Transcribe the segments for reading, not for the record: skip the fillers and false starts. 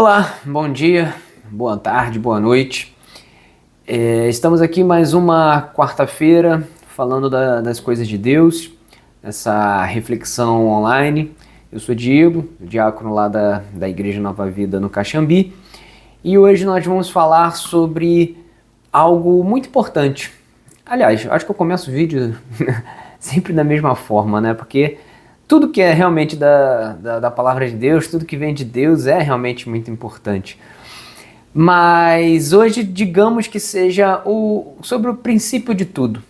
Olá, bom dia, boa tarde, boa noite. Estamos aqui mais uma quarta-feira falando das coisas de Deus, essa reflexão online. Eu sou Diego, diácono lá da Igreja Nova Vida no Caxambi, e hoje nós vamos falar sobre algo muito importante. Aliás, acho que eu começo o vídeo sempre da mesma forma, né? Porque tudo que é realmente da palavra de Deus, tudo que vem de Deus é realmente muito importante. Mas hoje, digamos que seja sobre o princípio de tudo.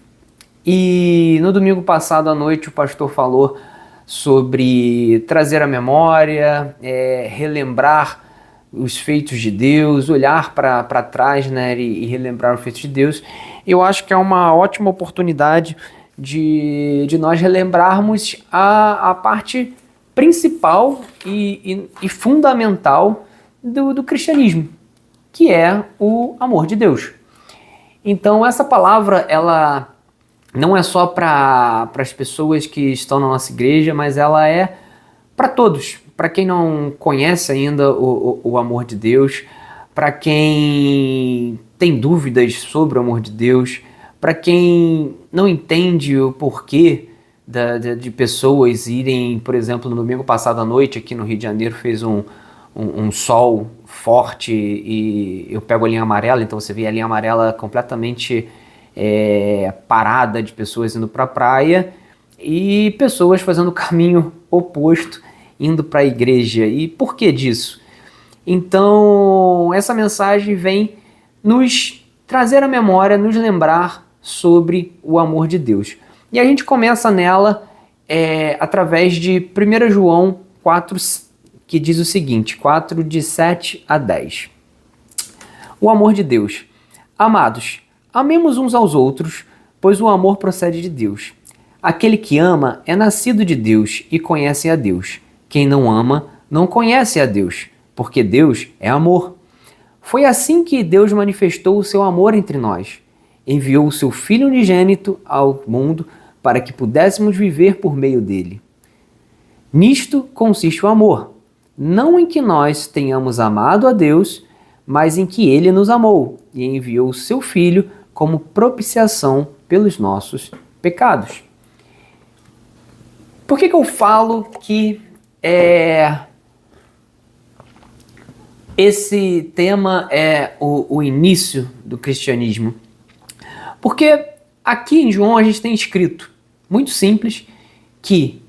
E no domingo passado à noite o pastor falou sobre trazer a memória, relembrar os feitos de Deus, olhar para trás, né, e relembrar os feitos de Deus. Eu acho que é uma ótima oportunidade de nós relembrarmos a parte principal e fundamental do cristianismo, que é o amor de Deus. Então essa palavra, ela não é só para as pessoas que estão na nossa igreja, mas ela é para todos. Para quem não conhece ainda o amor de Deus, para quem tem dúvidas sobre o amor de Deus, para quem não entende o porquê de pessoas irem, por exemplo, no domingo passado à noite aqui no Rio de Janeiro fez um sol forte e eu pego a linha amarela, então você vê a linha amarela completamente parada de pessoas indo para a praia e pessoas fazendo o caminho oposto, indo para a igreja. E por que disso? Então, essa mensagem vem nos trazer a memória, nos lembrar sobre o amor de Deus. E a gente começa nela através de 1 João 4, que diz o seguinte, 4 de 7 a 10. O amor de Deus. Amados, amemos uns aos outros, pois o amor procede de Deus. Aquele que ama é nascido de Deus e conhece a Deus. Quem não ama não conhece a Deus, porque Deus é amor. Foi assim que Deus manifestou o seu amor entre nós. Enviou o seu Filho unigênito ao mundo para que pudéssemos viver por meio dele. Nisto consiste o amor, não em que nós tenhamos amado a Deus, mas em que ele nos amou e enviou o seu Filho como propiciação pelos nossos pecados. Por que eu falo que esse tema é o início do cristianismo? Porque aqui em João a gente tem escrito, muito simples, que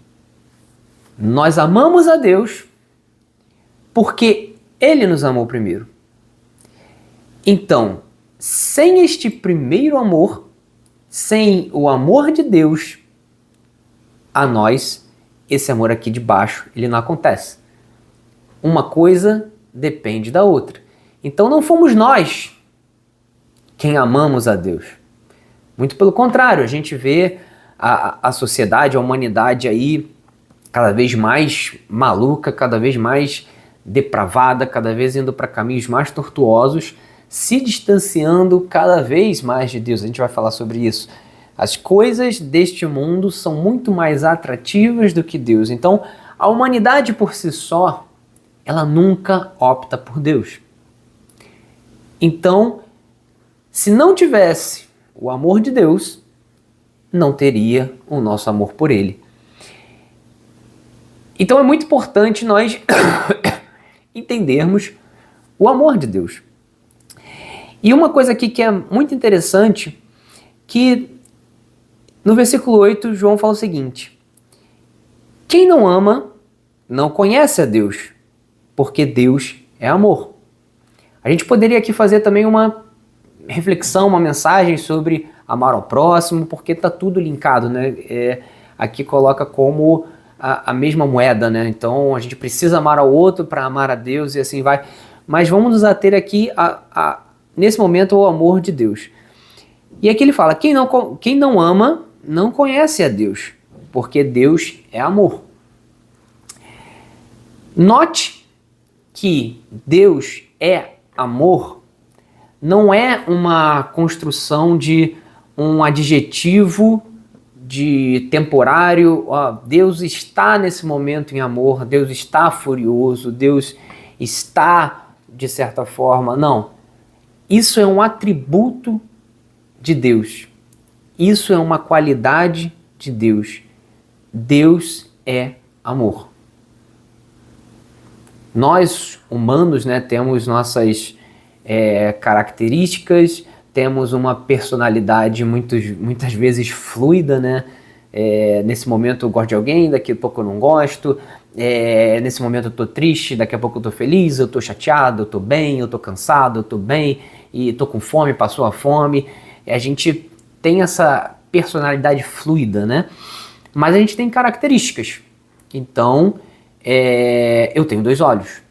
nós amamos a Deus porque Ele nos amou primeiro. Então, sem este primeiro amor, sem o amor de Deus a nós, esse amor aqui de baixo, ele não acontece. Uma coisa depende da outra. Então não fomos nós quem amamos a Deus. Muito pelo contrário, a gente vê a sociedade, a humanidade aí cada vez mais maluca, cada vez mais depravada, cada vez indo para caminhos mais tortuosos, se distanciando cada vez mais de Deus. A gente vai falar sobre isso. As coisas deste mundo são muito mais atrativas do que Deus. Então, a humanidade por si só, ela nunca opta por Deus. Então, se não tivesse o amor de Deus, não teria o nosso amor por Ele. Então é muito importante nós entendermos o amor de Deus. E uma coisa aqui que é muito interessante, que no versículo 8, João fala o seguinte: quem não ama não conhece a Deus, porque Deus é amor. A gente poderia aqui fazer também uma reflexão, uma mensagem sobre amar ao próximo, porque está tudo linkado, né? Aqui coloca como a mesma moeda, né? Então a gente precisa amar ao outro para amar a Deus e assim vai. Mas vamos nos ater aqui nesse momento ao amor de Deus. E aqui ele fala, quem não ama não conhece a Deus, porque Deus é amor. Note que Deus é amor não é uma construção de um adjetivo de temporário. Deus está nesse momento em amor, Deus está furioso, Deus está de certa forma. Não. Isso é um atributo de Deus. Isso é uma qualidade de Deus. Deus é amor. Nós, humanos, né, temos nossas características, temos uma personalidade muitas vezes fluida, né? Nesse momento eu gosto de alguém, daqui a pouco eu não gosto. Nesse momento eu tô triste, daqui a pouco eu tô feliz, eu tô chateado, eu tô bem, eu tô cansado, eu tô bem, e tô com fome, passou a fome. A gente tem essa personalidade fluida, né? Mas a gente tem características. Então, eu tenho 2 olhos.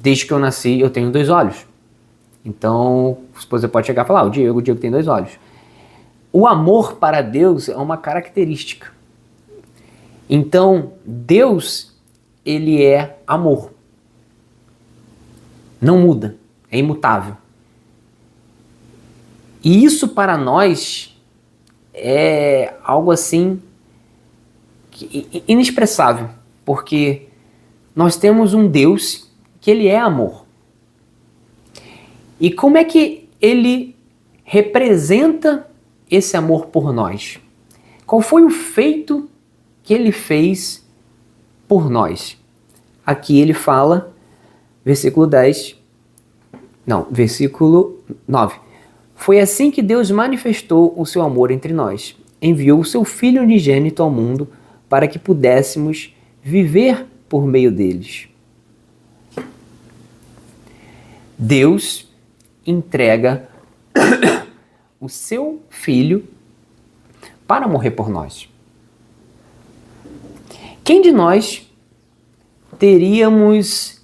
Desde que eu nasci, eu tenho 2 olhos. Então, você pode chegar e falar, o Diego tem 2 olhos. O amor para Deus é uma característica. Então, Deus, ele é amor. Não muda, é imutável. E isso para nós é algo assim inexpressável, porque nós temos um Deus que ele é amor. E como é que ele representa esse amor por nós? Qual foi o feito que ele fez por nós? Aqui ele fala, versículo 9. Foi assim que Deus manifestou o seu amor entre nós. Enviou o seu Filho unigênito ao mundo para que pudéssemos viver por meio deles. Deus entrega o seu Filho para morrer por nós. Quem de nós teríamos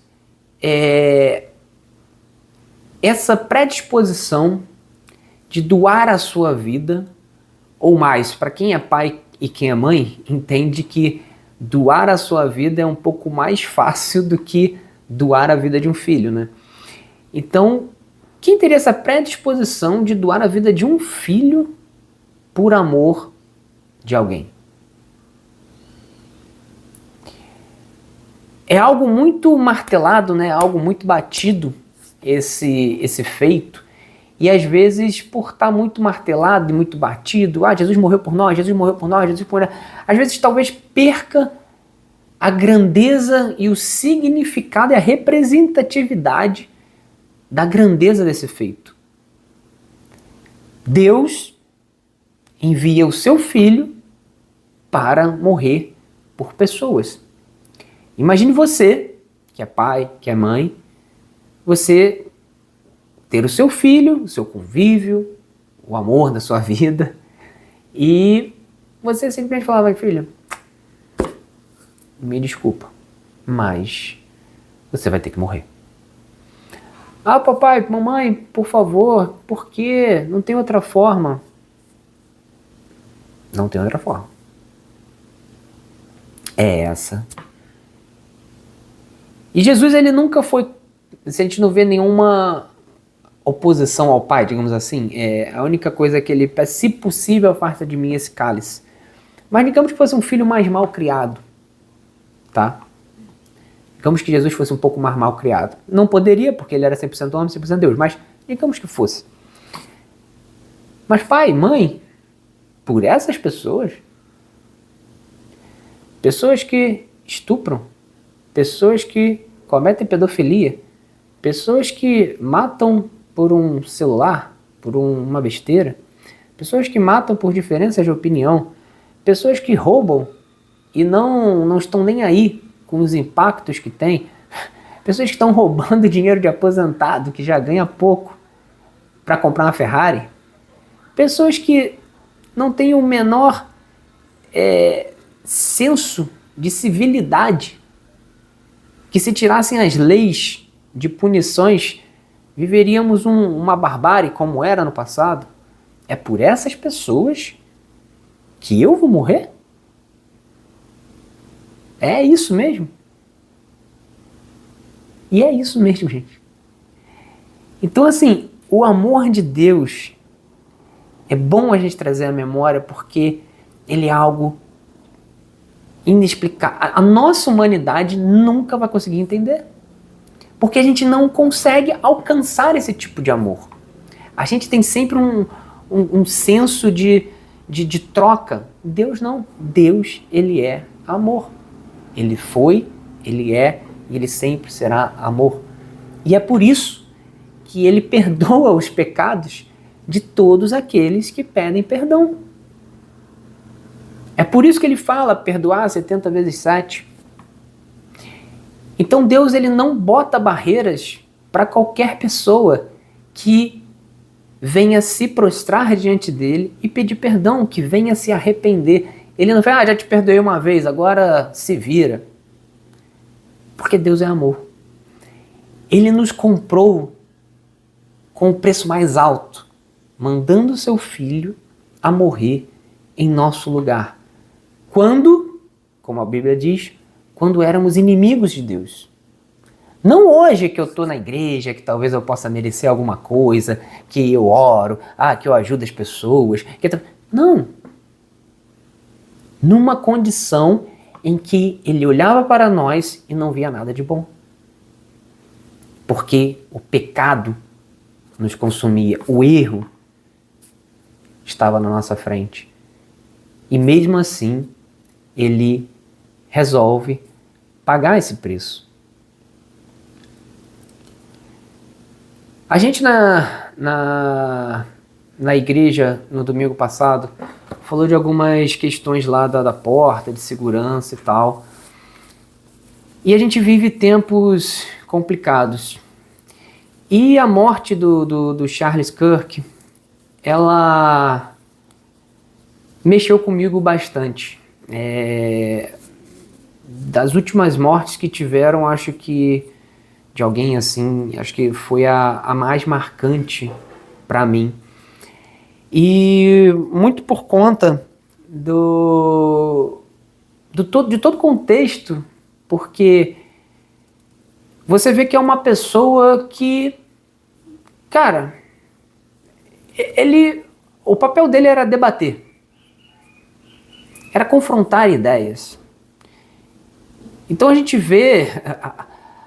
essa predisposição de doar a sua vida, ou mais, para quem é pai e quem é mãe, entende que doar a sua vida é um pouco mais fácil do que doar a vida de um filho, né? Então, quem teria essa predisposição de doar a vida de um filho por amor de alguém? É algo muito martelado, né? Algo muito batido esse feito. E às vezes, por estar muito martelado e muito batido, Jesus morreu por nós, Jesus morreu por nós, Jesus morreu. Às vezes talvez perca a grandeza e o significado e a representatividade da grandeza desse feito. Deus envia o seu Filho para morrer por pessoas. Imagine você, que é pai, que é mãe, você ter o seu filho, o seu convívio, o amor da sua vida, e você simplesmente falava, filho, me desculpa, mas você vai ter que morrer. Papai, mamãe, por favor, por quê? Não tem outra forma. Não tem outra forma. É essa. E Jesus, ele nunca foi, se a gente não vê nenhuma oposição ao Pai, digamos assim, a única coisa que ele pede, se possível, afasta de mim esse cálice. Mas digamos que fosse um filho mais mal criado, tá? Digamos que Jesus fosse um pouco mais mal criado. Não poderia, porque ele era 100% homem, 100% Deus, mas digamos que fosse. Mas pai, mãe, por essas pessoas que estupram, pessoas que cometem pedofilia, pessoas que matam por um celular, por uma besteira, pessoas que matam por diferenças de opinião, pessoas que roubam e não estão nem aí com os impactos que tem, pessoas que estão roubando dinheiro de aposentado que já ganha pouco para comprar uma Ferrari, pessoas que não têm o menor senso de civilidade, que se tirassem as leis de punições, viveríamos uma barbárie como era no passado. É por essas pessoas que eu vou morrer? É isso mesmo? E é isso mesmo, gente. Então, assim, o amor de Deus é bom a gente trazer à memória porque ele é algo inexplicável. A nossa humanidade nunca vai conseguir entender. Porque a gente não consegue alcançar esse tipo de amor. A gente tem sempre um senso de troca. Deus não. Deus, ele é amor. Ele foi, ele é e ele sempre será amor. E é por isso que ele perdoa os pecados de todos aqueles que pedem perdão. É por isso que ele fala perdoar 70 vezes 7. Então Deus, ele não bota barreiras para qualquer pessoa que venha se prostrar diante dele e pedir perdão, que venha se arrepender. Ele não fala, já te perdoei uma vez, agora se vira. Porque Deus é amor. Ele nos comprou com o preço mais alto, mandando seu filho a morrer em nosso lugar. Quando, como a Bíblia diz, quando éramos inimigos de Deus. Não hoje que eu estou na igreja, que talvez eu possa merecer alguma coisa, que eu oro, que eu ajudo as pessoas. Não. Numa condição em que ele olhava para nós e não via nada de bom. Porque o pecado nos consumia, o erro estava na nossa frente. E mesmo assim, ele resolve pagar esse preço. A gente na igreja, no domingo passado, falou de algumas questões lá da porta, de segurança e tal. E a gente vive tempos complicados. E a morte do Charles Kirk, ela mexeu comigo bastante. Das últimas mortes que tiveram, acho que de alguém assim, acho que foi a mais marcante para mim. E muito por conta de todo o contexto, porque você vê que é uma pessoa que, cara, o papel dele era debater, era confrontar ideias. Então a gente vê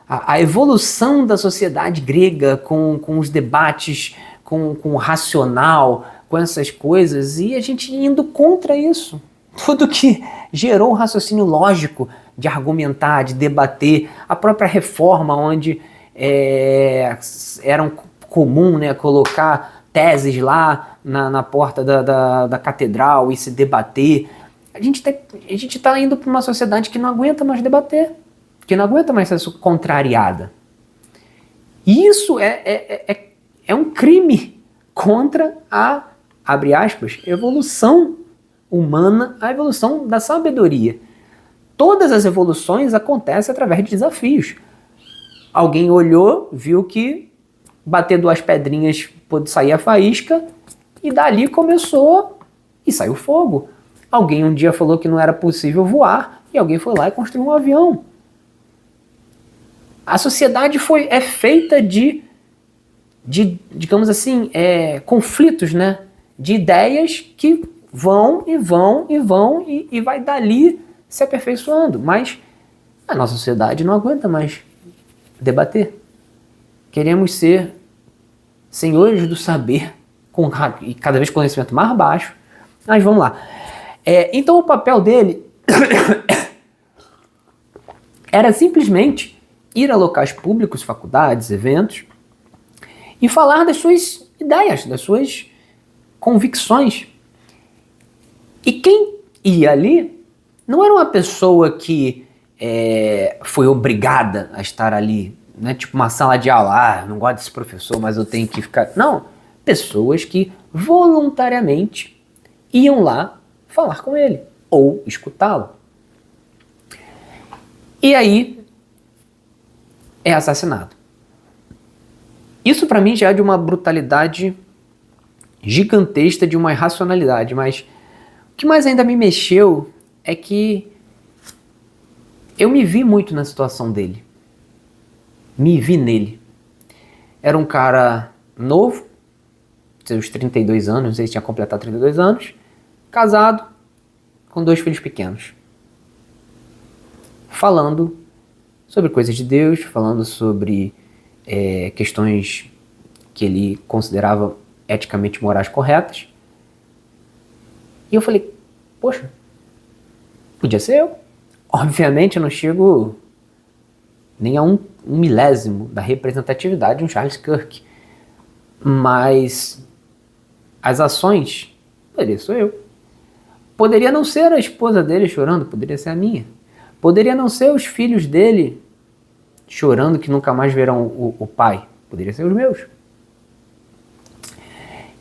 a evolução da sociedade grega com os debates, com o racional, com essas coisas, e a gente indo contra isso. Tudo que gerou um raciocínio lógico de argumentar, de debater, a própria reforma, onde era comum, né, colocar teses lá na porta da catedral e se debater. A gente está indo para uma sociedade que não aguenta mais debater, que não aguenta mais ser contrariada. E isso é um crime contra a, abre aspas, evolução humana, a evolução da sabedoria. Todas as evoluções acontecem através de desafios. Alguém olhou, viu que bater 2 pedrinhas pode sair a faísca, e dali começou e saiu fogo. Alguém um dia falou que não era possível voar, e alguém foi lá e construiu um avião. A sociedade é feita de digamos assim, conflitos, né? De ideias que vão e vai dali se aperfeiçoando. Mas a nossa sociedade não aguenta mais debater. Queremos ser senhores do saber, e cada vez com conhecimento mais baixo. Mas vamos lá. Então o papel dele era simplesmente ir a locais públicos, faculdades, eventos, e falar das suas ideias, das suas convicções. E quem ia ali não era uma pessoa que foi obrigada a estar ali, né? Tipo uma sala de aula, não gosto desse professor, mas eu tenho que ficar... Não, pessoas que voluntariamente iam lá falar com ele, ou escutá-lo. E aí é assassinado. Isso para mim já é de uma brutalidade gigantesca, de uma irracionalidade, mas o que mais ainda me mexeu é que eu me vi muito na situação dele. Me vi nele. Era um cara novo, seus 32 anos, não sei se tinha completado 32 anos, casado, com 2 filhos pequenos. Falando sobre coisas de Deus, falando sobre questões que ele considerava eticamente morais corretas. E eu falei, poxa, podia ser eu. Obviamente eu não chego nem a um milésimo da representatividade de um Charles Kirk, mas as ações, poderia ser eu. Poderia não ser a esposa dele chorando, poderia ser a minha. Poderia não ser os filhos dele chorando que nunca mais verão o pai, poderia ser os meus.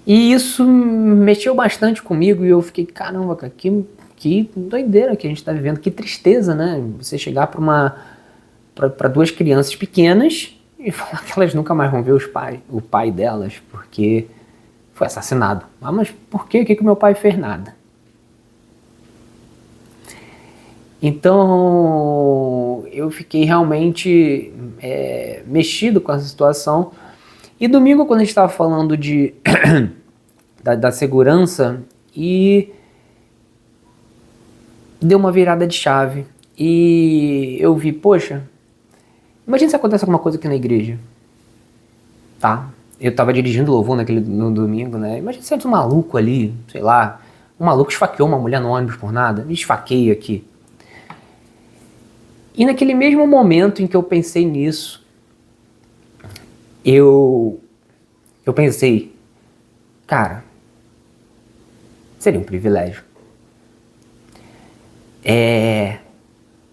E isso mexeu bastante comigo e eu fiquei, caramba, cara, que doideira que a gente está vivendo, que tristeza, né? Você chegar para duas crianças pequenas e falar que elas nunca mais vão ver o pai delas, porque foi assassinado. Ah, mas por quê? O que o meu pai fez? Nada. Então eu fiquei realmente mexido com essa situação. E domingo, quando a gente estava falando da segurança, e deu uma virada de chave. E eu vi, poxa, imagina se acontece alguma coisa aqui na igreja. Tá? Eu tava dirigindo louvor no domingo, né? Imagina se um maluco ali, sei lá, um maluco esfaqueou uma mulher no ônibus por nada. Me esfaqueia aqui. E naquele mesmo momento em que eu pensei nisso, eu pensei, cara, seria um privilégio.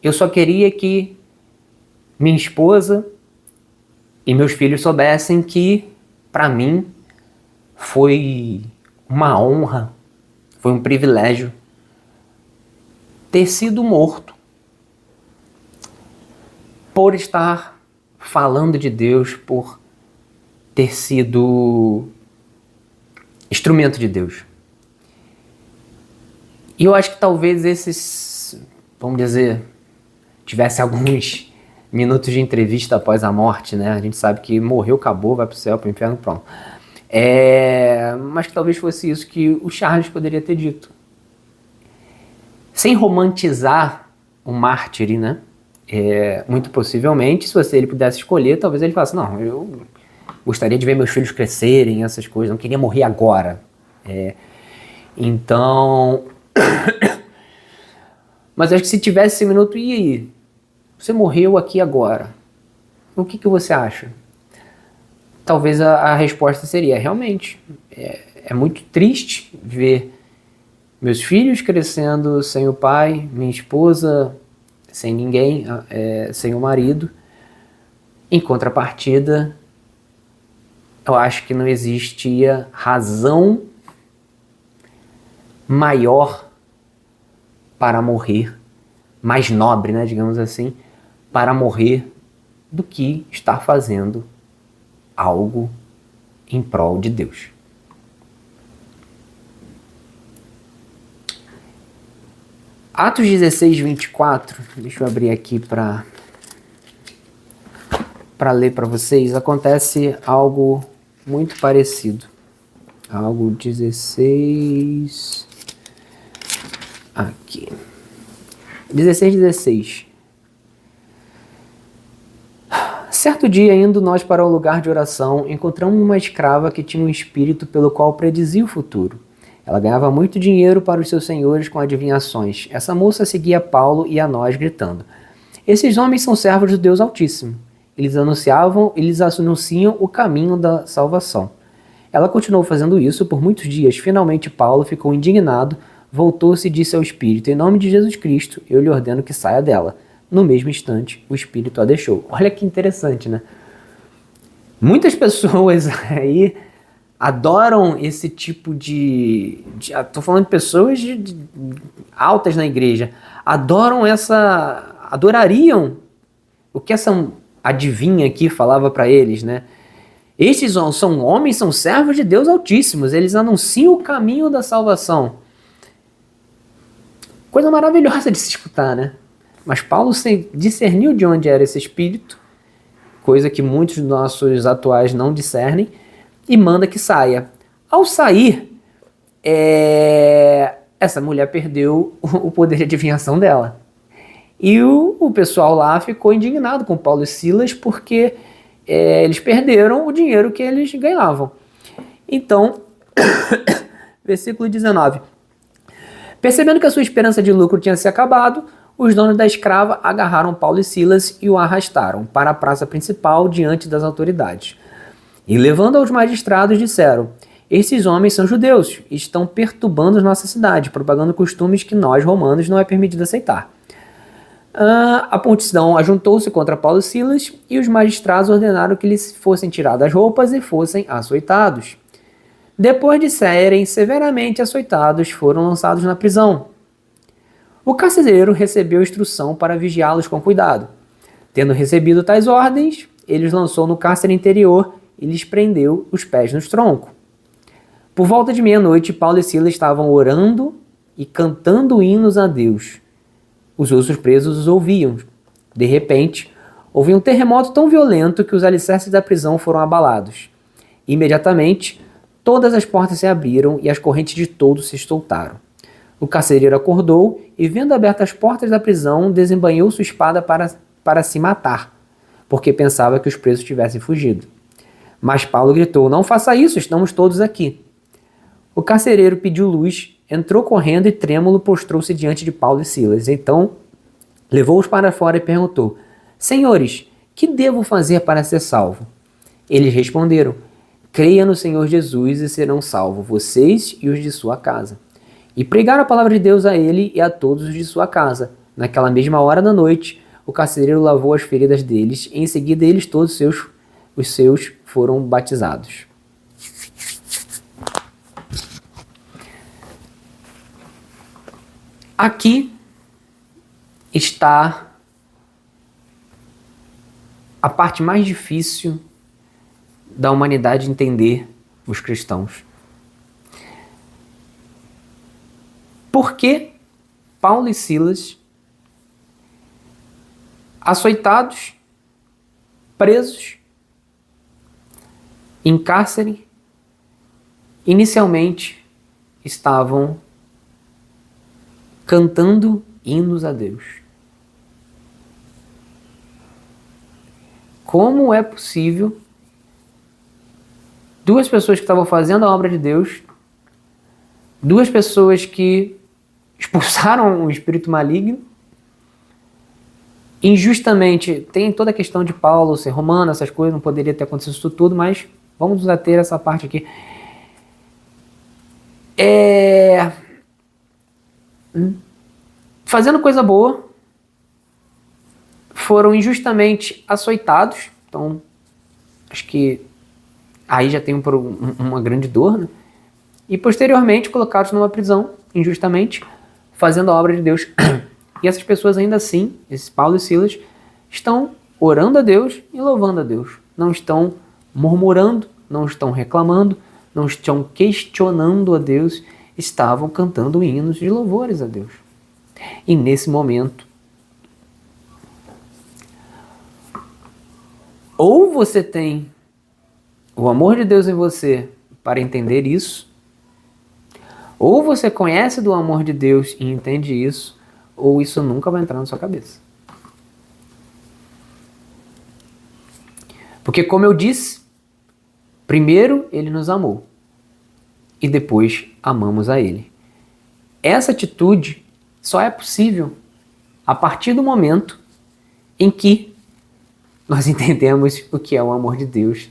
Eu só queria que minha esposa e meus filhos soubessem que, para mim, foi uma honra, foi um privilégio ter sido morto por estar falando de Deus, por ter sido instrumento de Deus. E eu acho que talvez esses, vamos dizer, tivesse alguns minutos de entrevista após a morte, né? A gente sabe que morreu, acabou, vai pro céu, pro inferno, pronto. Mas que talvez fosse isso que o Charles poderia ter dito. Sem romantizar o mártir, né? Muito possivelmente, se ele pudesse escolher, talvez ele falasse, não, eu gostaria de ver meus filhos crescerem, essas coisas, não queria morrer agora. Então... Mas acho que se tivesse esse minuto, e aí? Você morreu aqui agora. O que você acha? Talvez a resposta seria, realmente, é muito triste ver meus filhos crescendo sem o pai, minha esposa sem ninguém, sem o marido. Em contrapartida, eu acho que não existia razão maior para morrer, mais nobre, né, digamos assim, para morrer do que estar fazendo algo em prol de Deus. Atos 16, 24, deixa eu abrir aqui para ler para vocês, acontece algo muito parecido. Algo 16... Aqui. 16. Certo dia, indo nós para o lugar de oração, encontramos uma escrava que tinha um espírito pelo qual predizia o futuro. Ela ganhava muito dinheiro para os seus senhores com adivinhações. Essa moça seguia Paulo e a nós, gritando: esses homens são servos do Deus Altíssimo. Eles anunciam o caminho da salvação. Ela continuou fazendo isso por muitos dias. Finalmente Paulo ficou indignado, voltou-se e disse ao espírito: em nome de Jesus Cristo, eu lhe ordeno que saia dela. No mesmo instante, o espírito a deixou. Olha que interessante, né? Muitas pessoas aí adoram esse tipo tô falando de pessoas altas na igreja. Adorariam o que essa adivinha aqui falava para eles, né? Estes são homens, são servos de Deus Altíssimos. Eles anunciam o caminho da salvação. Coisa maravilhosa de se escutar, né? Mas Paulo discerniu de onde era esse espírito, coisa que muitos dos nossos atuais não discernem, e manda que saia. Ao sair, essa mulher perdeu o poder de adivinhação dela. E o pessoal lá ficou indignado com Paulo e Silas porque eles perderam o dinheiro que eles ganhavam. Então, versículo 19. Percebendo que a sua esperança de lucro tinha se acabado, os donos da escrava agarraram Paulo e Silas e o arrastaram para a praça principal diante das autoridades. E levando aos magistrados, disseram: esses homens são judeus e estão perturbando nossa cidade, propagando costumes que nós, romanos, não é permitido aceitar. A multidão ajuntou-se contra Paulo e Silas e os magistrados ordenaram que lhes fossem tiradas as roupas e fossem açoitados. Depois de serem severamente açoitados, foram lançados na prisão. O carcereiro recebeu instrução para vigiá-los com cuidado. Tendo recebido tais ordens, ele os lançou no cárcere interior e lhes prendeu os pés nos troncos. Por volta de meia-noite, Paulo e Silas estavam orando e cantando hinos a Deus. Os outros presos os ouviam. De repente, houve um terremoto tão violento que os alicerces da prisão foram abalados. Imediatamente, todas as portas se abriram e as correntes de todos se soltaram. O carcereiro acordou e, vendo abertas as portas da prisão, desembainhou sua espada para se matar, porque pensava que os presos tivessem fugido. Mas Paulo gritou: não faça isso, estamos todos aqui. O carcereiro pediu luz, entrou correndo e trêmulo prostrou-se diante de Paulo e Silas. Então, levou-os para fora e perguntou: senhores, que devo fazer para ser salvo? Eles responderam: creia no Senhor Jesus e serão salvos, vocês e os de sua casa. E pregaram a palavra de Deus a ele e a todos os de sua casa. Naquela mesma hora da noite, o carcereiro lavou as feridas deles, e em seguida eles todos os seus foram batizados. Aqui está a parte mais difícil da humanidade entender os cristãos. Por que Paulo e Silas, açoitados, presos, em cárcere, inicialmente estavam cantando hinos a Deus? Como é possível duas pessoas que estavam fazendo a obra de Deus, duas pessoas que expulsaram um espírito maligno, injustamente, tem toda a questão de Paulo ser romano, essas coisas, não poderia ter acontecido isso tudo, mas vamos nos ater a essa parte aqui. Fazendo coisa boa, foram injustamente açoitados, então acho que aí já tem uma grande dor, né? E posteriormente colocados numa prisão, injustamente, fazendo a obra de Deus. E essas pessoas ainda assim, esses Paulo e Silas, estão orando a Deus e louvando a Deus. Não estão murmurando, não estão reclamando, não estão questionando a Deus, estavam cantando hinos de louvores a Deus. E nesse momento, ou você tem o amor de Deus em você para entender isso, ou você conhece do amor de Deus e entende isso, ou isso nunca vai entrar na sua cabeça. Porque, como eu disse, primeiro ele nos amou e depois amamos a ele. Essa atitude só é possível a partir do momento em que nós entendemos o que é o amor de Deus.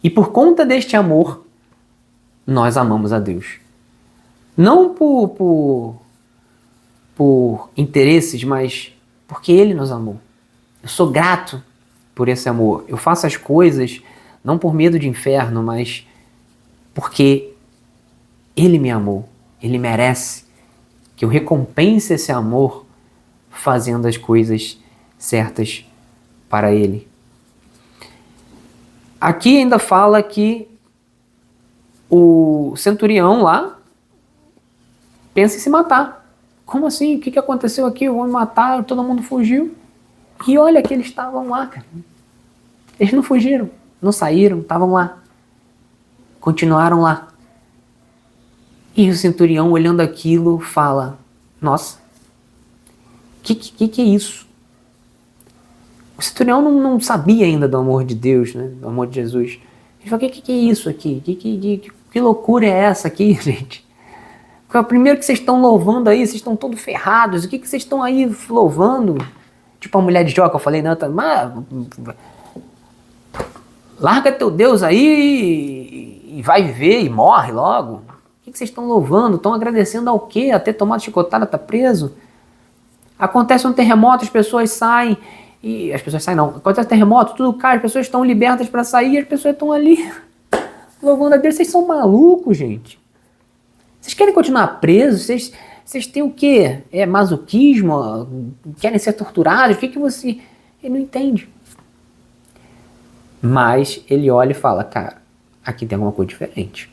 E por conta deste amor, nós amamos a Deus. Não por interesses, mas porque Ele nos amou. Eu sou grato por esse amor. Eu faço as coisas não por medo de inferno, mas porque Ele me amou. Ele merece que eu recompense esse amor fazendo as coisas certas para Ele. Aqui ainda fala que o centurião lá pensa em se matar. Como assim? O que aconteceu aqui? Eu vou me matar, todo mundo fugiu. E olha que eles estavam lá, cara. Eles não fugiram, não saíram, estavam lá. Continuaram lá. E o centurião, olhando aquilo, fala: nossa, Que é isso? O centurião não sabia ainda do amor de Deus, né? Do amor de Jesus. Ele falou, que é isso aqui? Que loucura é essa aqui, gente? Porque o primeiro que vocês estão louvando aí, vocês estão todos ferrados. O que vocês estão aí louvando? Tipo a mulher de Jó que eu falei, não, larga teu Deus aí e vai viver e morre logo. O que vocês estão louvando? Estão agradecendo ao quê? A ter tomado chicotada, tá preso? Acontece um terremoto, as pessoas saem, e as pessoas saem não, acontece um terremoto, tudo cai, as pessoas estão libertas para sair e as pessoas estão ali louvando a Deus. Vocês são malucos, gente. Vocês querem continuar presos? Vocês têm o quê? É masoquismo? Querem ser torturados? O que você... Ele não entende. Mas ele olha e fala, cara, aqui tem alguma coisa diferente.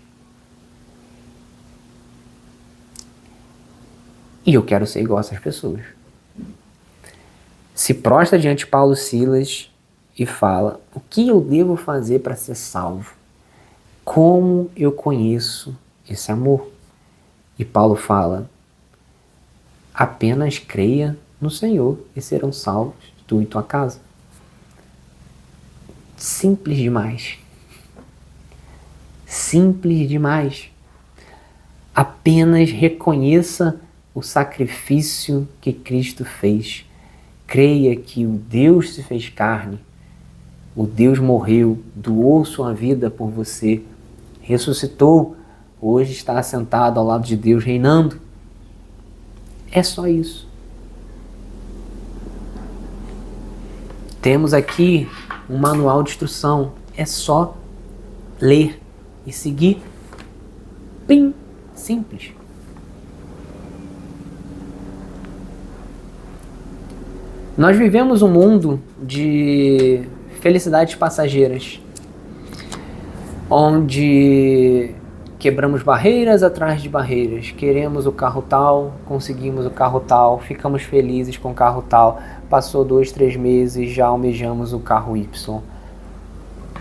E eu quero ser igual a essas pessoas. Se prostra diante de Paulo e Silas e fala, o que eu devo fazer para ser salvo? Como eu conheço esse amor? E Paulo fala, apenas creia no Senhor e serão salvos tu e tua casa. Simples demais. Simples demais. Apenas reconheça o sacrifício que Cristo fez. Creia que o Deus se fez carne, o Deus morreu, doou sua vida por você, ressuscitou, hoje está assentado ao lado de Deus reinando. É só isso. Temos aqui um manual de instrução, é só ler e seguir. Bem simples. Nós vivemos um mundo de felicidades passageiras, onde quebramos barreiras atrás de barreiras, queremos o carro tal, conseguimos o carro tal, ficamos felizes com o carro tal, passou 2, 3 meses, já almejamos o carro Y.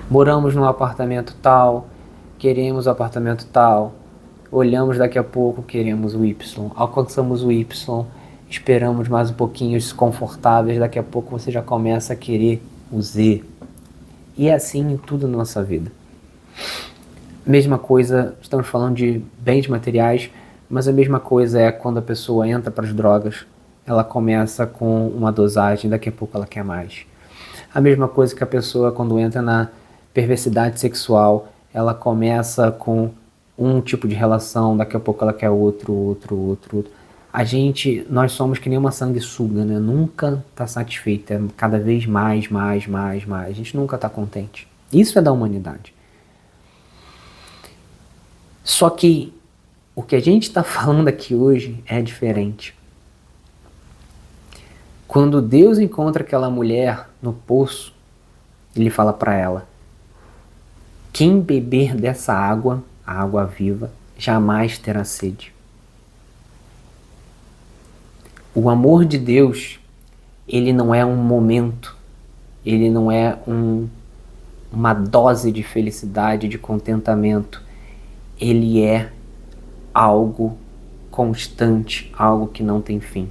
Moramos num apartamento tal, queremos o apartamento tal, olhamos daqui a pouco, queremos o Y, alcançamos o Y, esperamos mais um pouquinho desconfortáveis, daqui a pouco você já começa a querer o Z. E é assim em tudo na nossa vida. Mesma coisa, estamos falando de bens materiais, mas a mesma coisa é quando a pessoa entra para as drogas, ela começa com uma dosagem, daqui a pouco ela quer mais. A mesma coisa que a pessoa quando entra na perversidade sexual, ela começa com um tipo de relação, daqui a pouco ela quer outro. Nós somos que nem uma sanguessuga, né? Nunca está satisfeita, é cada vez mais. A gente nunca está contente. Isso é da humanidade. Só que o que a gente está falando aqui hoje é diferente. Quando Deus encontra aquela mulher no poço, ele fala para ela, quem beber dessa água, a água viva, jamais terá sede. O amor de Deus, ele não é um momento, ele não é uma dose de felicidade, de contentamento. Ele é algo constante, algo que não tem fim.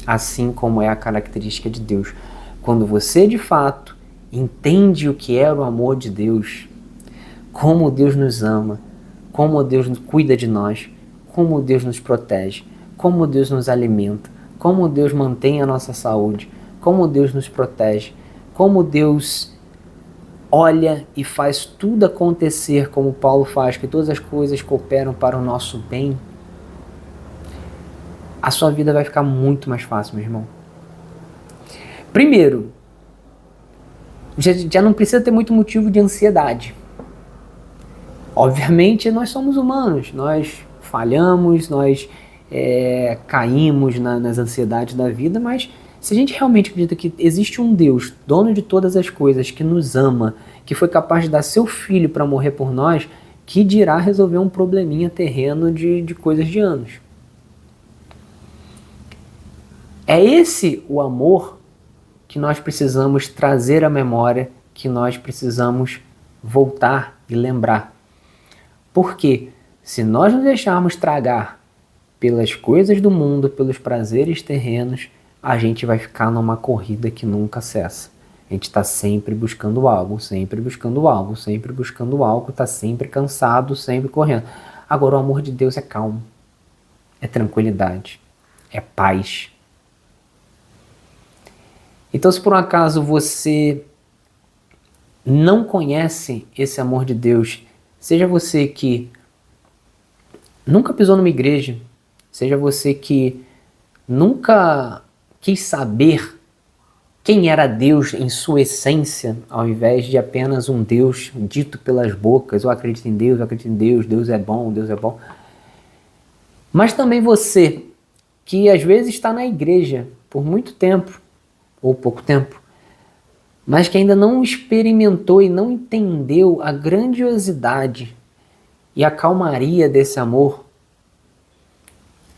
Assim como é a característica de Deus. Quando você, de fato, entende o que é o amor de Deus, como Deus nos ama, como Deus cuida de nós, como Deus nos protege, como Deus nos alimenta, como Deus mantém a nossa saúde, como Deus nos protege, como Deus olha e faz tudo acontecer como Paulo faz, que todas as coisas cooperam para o nosso bem, a sua vida vai ficar muito mais fácil, meu irmão. Primeiro, já não precisa ter muito motivo de ansiedade. Obviamente, nós somos humanos, nós falhamos, nós caímos nas ansiedades da vida, mas se a gente realmente acredita que existe um Deus, dono de todas as coisas, que nos ama, que foi capaz de dar seu filho para morrer por nós, que dirá resolver um probleminha terreno de coisas de anos. É esse o amor que nós precisamos trazer à memória, que nós precisamos voltar e lembrar. Porque se nós nos deixarmos tragar pelas coisas do mundo, pelos prazeres terrenos, a gente vai ficar numa corrida que nunca cessa. A gente está sempre buscando algo, sempre buscando algo, sempre buscando algo, está sempre cansado, sempre correndo. Agora, o amor de Deus é calmo, é tranquilidade, é paz. Então, se por um acaso você não conhece esse amor de Deus, seja você que nunca pisou numa igreja, seja você que nunca quis saber quem era Deus em sua essência, ao invés de apenas um Deus dito pelas bocas, eu acredito em Deus, eu acredito em Deus, Deus é bom, Deus é bom. Mas também você, que às vezes está na igreja por muito tempo, ou pouco tempo, mas que ainda não experimentou e não entendeu a grandiosidade e a calmaria desse amor,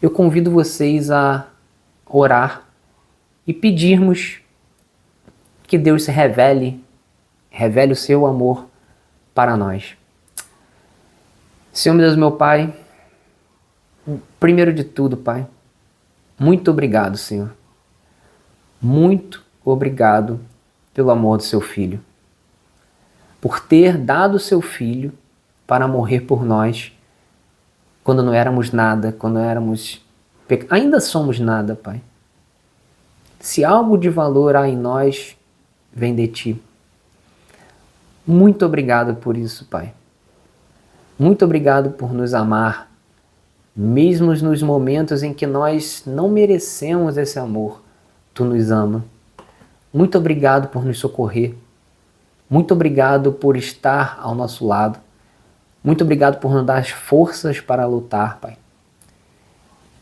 eu convido vocês a orar e pedirmos que Deus se revele o seu amor para nós. Senhor meu Deus, meu Pai, primeiro de tudo, Pai, muito obrigado, Senhor. Muito obrigado pelo amor do seu Filho. Por ter dado o seu Filho para morrer por nós quando não éramos nada, quando éramos... Ainda somos nada, Pai. Se algo de valor há em nós, vem de Ti. Muito obrigado por isso, Pai. Muito obrigado por nos amar, mesmo nos momentos em que nós não merecemos esse amor. Tu nos ama. Muito obrigado por nos socorrer. Muito obrigado por estar ao nosso lado. Muito obrigado por nos dar as forças para lutar, Pai.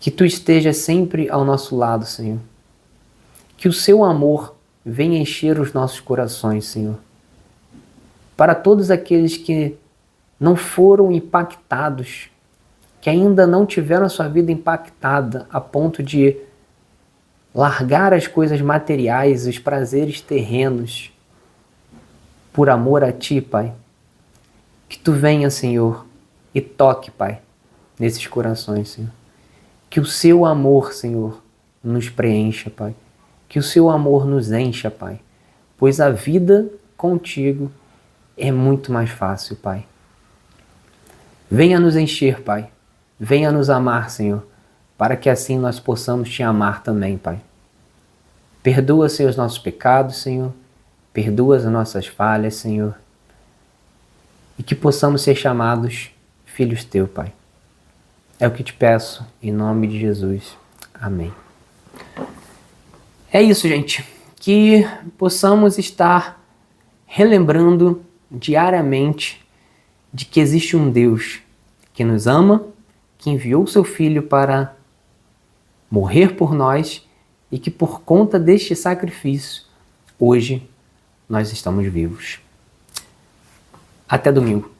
Que Tu estejas sempre ao nosso lado, Senhor. Que o Seu amor venha encher os nossos corações, Senhor. Para todos aqueles que não foram impactados, que ainda não tiveram a sua vida impactada a ponto de largar as coisas materiais, os prazeres terrenos, por amor a Ti, Pai. Que Tu venha, Senhor, e toque, Pai, nesses corações, Senhor. Que o Seu amor, Senhor, nos preencha, Pai. Que o Seu amor nos encha, Pai. Pois a vida contigo é muito mais fácil, Pai. Venha nos encher, Pai. Venha nos amar, Senhor, para que assim nós possamos Te amar também, Pai. Perdoa, Senhor, os nossos pecados, Senhor. Perdoa as nossas falhas, Senhor. E que possamos ser chamados filhos Teu, Pai. É o que Te peço, em nome de Jesus. Amém. É isso, gente. Que possamos estar relembrando diariamente de que existe um Deus que nos ama, que enviou o Seu Filho para morrer por nós e que por conta deste sacrifício, hoje nós estamos vivos. Até domingo.